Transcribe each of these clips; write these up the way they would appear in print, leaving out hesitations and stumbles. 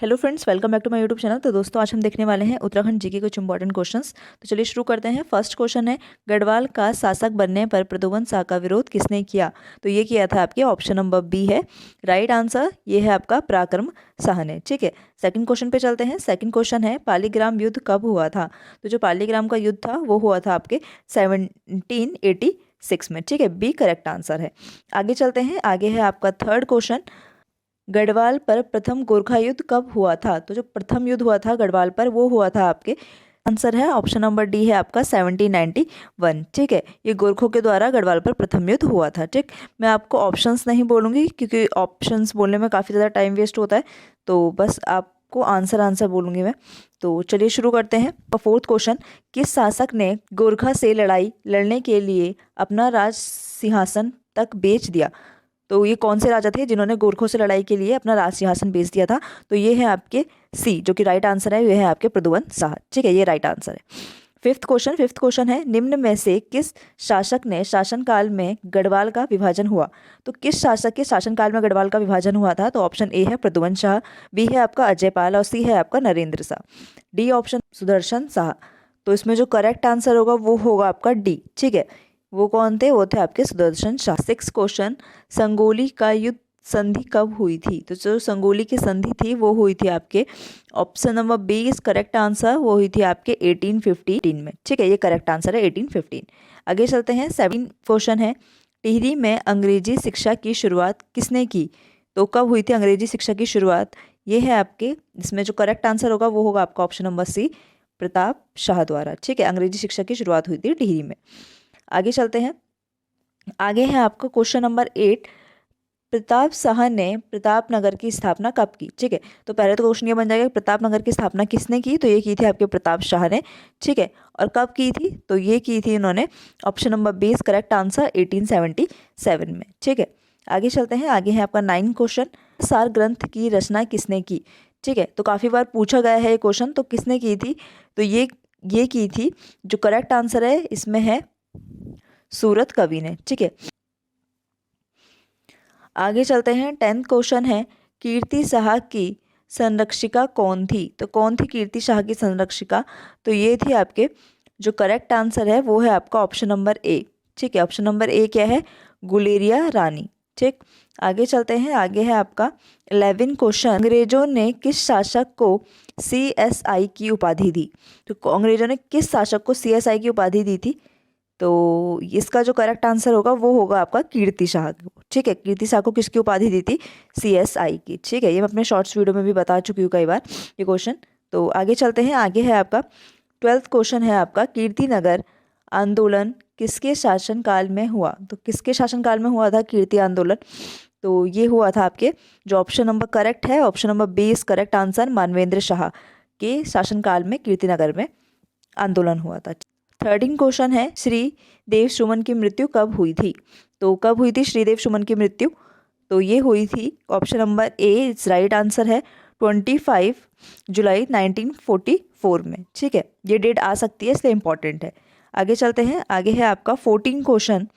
Hello friends, welcome back to my YouTube channel. तो दोस्तों, आज हम देखने वाले हैं उत्तराखंड जी के कुछ इंपॉर्टेंट क्वेश्चंस। तो चलिए शुरू करते हैं। फर्स्ट क्वेश्चन है, गढ़वाल का शासक बनने पर प्रद्युमन शाह का विरोध किसने किया? तो ये किया था आपके ऑप्शन नंबर बी है राइट आंसर। ये है आपका पराक्रम शाह ने। ठीक है, सेकंड क्वेश्चन पे चलते हैं। सेकंड क्वेश्चन है, पालीग्राम युद्ध कब हुआ था? तो जो पालीग्राम का युद्ध था वो हुआ था आपके 1786 में। ठीक है, बी करेक्ट आंसर है। आगे चलते हैं। आगे है आपका थर्ड क्वेश्चन, गढ़वाल पर प्रथम गोरखा युद्ध कब हुआ था? तो जो प्रथम युद्ध हुआ था गढ़वाल पर वो हुआ था आपके, आंसर है ऑप्शन नंबर डी है आपका 1791। ठीक है, ये गोरखों के द्वारा गढ़वाल पर प्रथम युद्ध हुआ था। ठीक, मैं आपको ऑप्शंस नहीं बोलूँगी क्योंकि ऑप्शंस बोलने में काफ़ी ज़्यादा टाइम वेस्ट होता है, तो बस आपको आंसर बोलूँगी मैं। तो चलिए शुरू करते हैं। फोर्थ क्वेश्चन, किस शासक ने गोरखा से लड़ाई लड़ने के लिए अपना राज सिंहासन तक बेच दिया? तो ये कौन से राजा थे जिन्होंने गोरखों से लड़ाई के लिए अपना राज सिंहासन बेच दिया था? तो ये है आपके सी, जो कि राइट आंसर है, ये है आपके प्रद्युमन शाह। ठीक है, ये राइट आंसर है। फिफ्थ क्वेश्चन है, निम्न में से किस शासक ने शासनकाल में गढ़वाल का विभाजन हुआ? तो किस शासक के शासनकाल में गढ़वाल का विभाजन हुआ था? तो ऑप्शन ए है प्रद्युमन शाह, बी है आपका अजयपाल और सी है आपका नरेंद्र शाह, डी ऑप्शन सुदर्शन शाह। तो इसमें जो करेक्ट आंसर होगा वो होगा आपका डी। ठीक है, वो कौन थे? वो थे आपके सुदर्शन शाह। सिक्स क्वेश्चन, संगोली का युद्ध संधि कब हुई थी? तो जो संगोली की संधि थी वो हुई थी आपके, option number B is correct answer, वो हुई थी आपके 1815 में। ठीक है, ये करेक्ट आंसर है 1815। आगे चलते हैं। 7 क्वेश्चन है, टिहरी में अंग्रेजी शिक्षा की शुरुआत किसने की? तो कब हुई थी अंग्रेजी शिक्षा की शुरुआत? ये है आपके, इसमें जो करेक्ट आंसर होगा वो होगा आपका option number C, Pratap Shah द्वारा। ठीक है, अंग्रेजी शिक्षा की शुरुआत हुई थी टिहरी में। आगे चलते हैं। आगे है आपका क्वेश्चन नंबर 8, प्रताप शाह ने प्रतापनगर की स्थापना कब की? ठीक है, तो पहले तो क्वेश्चन ये बन जाएगा प्रतापनगर की स्थापना किसने की? तो ये की थी आपके प्रताप शाह ने। ठीक है, और कब की थी? तो ये की थी इन्होंने, option number B is correct answer, 1877 में। ठीक है, आगे चलते हैं। आगे है आपका 9 क्वेश्चन, सार ग्रंथ की रचना किसने की? ठीक है, तो काफ़ी बार पूछा गया है ये क्वेश्चन, तो किसने की थी? तो ये की थी, जो करेक्ट आंसर है इसमें है सूरत कवि ने। ठीक है, आगे चलते हैं। 10th क्वेश्चन है, कीर्ति शाह की संरक्षिका कौन थी? तो कौन थी कीर्ति शाह की संरक्षिका? तो ये थी आपके, जो करेक्ट आंसर है वो है आपका ऑप्शन नंबर ए। ठीक है, ऑप्शन नंबर ए क्या है? गुलेरिया रानी। ठीक, आगे चलते हैं। आगे है आपका 11 क्वेश्चन, अंग्रेजों ने किस शासक को CSI की उपाधि दी? तो अंग्रेजों ने किस शासक को CSI की उपाधि दी थी? तो इसका जो करेक्ट आंसर होगा वो होगा आपका कीर्ति शाह को। ठीक है, कीर्ति शाह को किसकी उपाधि दी थी? CSI की। ठीक है, ये मैं अपने शॉर्ट्स वीडियो में भी बता चुकी हूँ कई बार ये क्वेश्चन। तो आगे चलते हैं। आगे है आपका 12th क्वेश्चन है आपका, कीर्तिनगर आंदोलन किसके शासनकाल में हुआ? तो किसके शासनकाल में हुआ था कीर्ति आंदोलन? तो ये हुआ था आपके, जो ऑप्शन नंबर करेक्ट है, option number B is correct answer, Manvendra Shah के शासनकाल में कीर्तिनगर में आंदोलन हुआ था। 13 क्वेश्चन है, श्री देव सुमन की मृत्यु कब हुई थी? तो कब हुई थी श्रीदेव सुमन की मृत्यु? तो ये हुई थी, option number A is right answer है, 25 जुलाई 1944 में। ठीक है, ये डेट आ सकती है इसलिए इंपॉर्टेंट है। आगे चलते हैं। आगे है आपका 14 क्वेश्चन,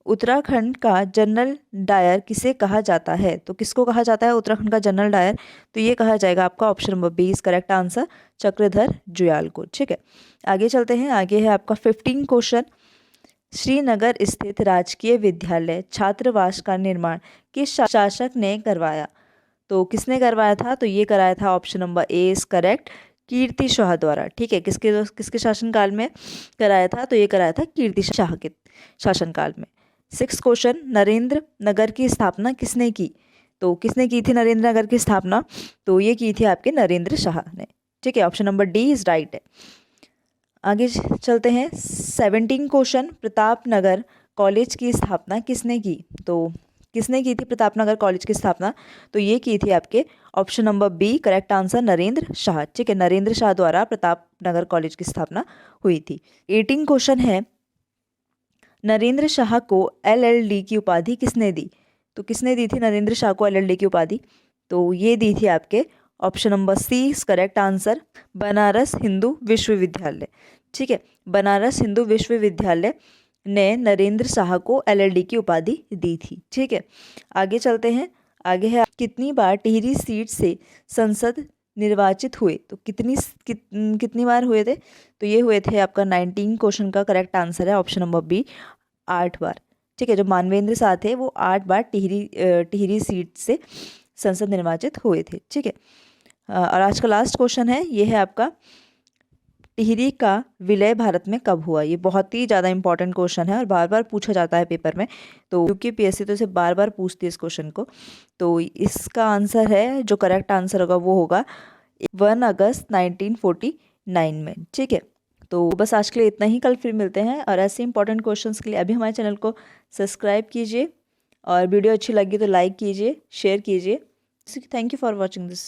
उत्तराखंड का जनरल डायर किसे कहा जाता है? तो किसको कहा जाता है उत्तराखंड का जनरल डायर? तो ये कहा जाएगा आपका option number B is correct answer, Chakradhar Juyal को। ठीक है, आगे चलते हैं। आगे है आपका 15 क्वेश्चन, श्रीनगर स्थित राजकीय विद्यालय छात्रावास का निर्माण किस शासक ने करवाया? तो किसने करवाया था? तो ये कराया था option number A is correct, Kirti Shah द्वारा। ठीक है, किसके किसके शासनकाल में कराया था? तो ये कराया था कीर्ति शाह के शासनकाल में। 6 क्वेश्चन, नरेंद्र नगर की स्थापना किसने की? तो किसने की थी नरेंद्र नगर की स्थापना? तो ये की थी आपके नरेंद्र शाह ने। ठीक है, option number D is right है। आगे चलते हैं। 17 क्वेश्चन, प्रतापनगर कॉलेज की स्थापना किसने की? तो किसने की थी प्रतापनगर कॉलेज की स्थापना? तो ये की थी आपके, option number B correct answer, Narendra Shah. ठीक है, नरेंद्र शाह द्वारा प्रतापनगर कॉलेज की स्थापना हुई थी। 18 क्वेश्चन है, नरेंद्र शाह को LLD की उपाधि किसने दी? तो किसने दी थी नरेंद्र शाह को LLD की उपाधि? तो ये दी थी आपके, option number C is correct answer, Banaras Hindu विश्वविद्यालय। ठीक है, बनारस हिंदू विश्वविद्यालय ने नरेंद्र शाह को LLD की उपाधि दी थी। ठीक है, आगे चलते हैं। आगे है, कितनी बार टिहरी सीट से संसद निर्वाचित हुए, तो कितनी बार हुए थे? तो ये हुए थे आपका 19 क्वेश्चन का करेक्ट आंसर है ऑप्शन नंबर बी, 8 बार। ठीक है, जो मानवेंद्र शाह थे वो 8 बार टिहरी सीट से संसद निर्वाचित हुए थे। ठीक है, और आज का लास्ट क्वेश्चन है, ये है आपका टिहरी का विलय भारत में कब हुआ? ये बहुत ही ज़्यादा इंपॉर्टेंट क्वेश्चन है और बार बार पूछा जाता है पेपर में, तो क्योंकि पीएससी तो इसे बार बार पूछती है इस क्वेश्चन को। तो इसका आंसर है, जो करेक्ट आंसर होगा वो होगा 1 अगस्त 1949 में। ठीक है, तो बस आज के लिए इतना ही, कल फिर मिलते हैं। और ऐसे इंपॉर्टेंट क्वेश्चंस के लिए अभी हमारे चैनल को सब्सक्राइब कीजिए, और वीडियो अच्छी लगी तो लाइक कीजिए, शेयर कीजिए। Thank you for watching this.